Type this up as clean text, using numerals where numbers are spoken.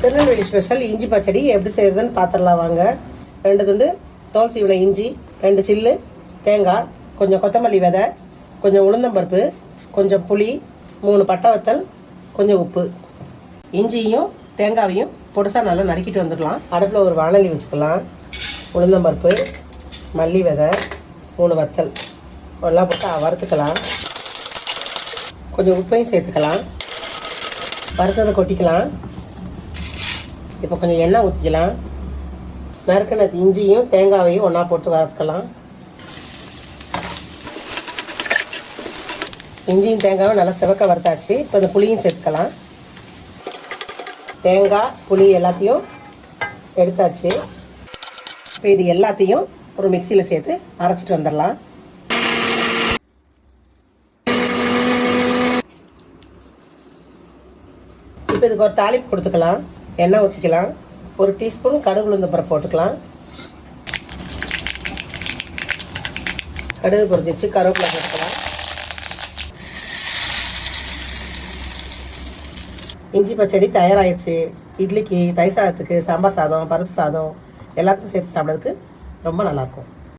Tirunelveli special இஞ்சி பச்சடி எப்படி செய்கிறதுன்னு பார்த்துடலாம் வாங்க. 2 துண்டு தோல் சீவின இஞ்சி, 2 சில்லு தேங்காய், கொஞ்சம் கொத்தமல்லி விதை, கொஞ்சம் உளுந்தம்பருப்பு, கொஞ்சம் புளி, 3 பட்டை வத்தல், கொஞ்சம் உப்பு. இஞ்சியும் தேங்காயையும் பொடுசாக நல்லா நறுக்கிட்டு வந்துடலாம். அடுப்பில் ஒரு வாணலி வச்சுக்கலாம். உளுந்தம்பருப்பு, மல்லி விதை, 3 வத்தல் எல்லாம் போட்டு வறுத்துக்கலாம். கொஞ்சம் உப்பையும் சேர்த்துக்கலாம். வறுத்ததை கொட்டிக்கலாம். இப்போ கொஞ்சம் எண்ணெய் ஊற்றிக்கலாம். நறுக்கின இஞ்சியும் தேங்காயையும் ஒன்றா போட்டு வறுத்துக்கலாம். இஞ்சியும் தேங்காயும் நல்லா செவக்க வறுத்தாச்சு. இப்போ இந்த புளியும் சேர்த்துக்கலாம். தேங்காய் புளி எல்லாத்தையும் எடுத்தாச்சு. இப்போ இது எல்லாத்தையும் ஒரு மிக்சியில் சேர்த்து அரைச்சிட்டு வந்துடலாம். இப்போ இதுக்கு ஒரு தாளிப்பு கொடுத்துக்கலாம். எண்ணெய் ஊற்றிக்கலாம். 1 டீஸ்பூன் கடுகு உளுந்தம்பருப்பு போட்டுக்கலாம். கடுகு பொரிஞ்சிச்சு, கருவேப்பிலை போட்டுக்கலாம். இஞ்சி பச்சடி தயாராகிடுச்சு. இட்லிக்கு, தயிர் சாதத்துக்கு, சாம்பார் சாதம், பருப்பு சாதம் எல்லாத்துக்கும் சேர்த்து சாப்பிட்றதுக்கு ரொம்ப நல்லாயிருக்கும்.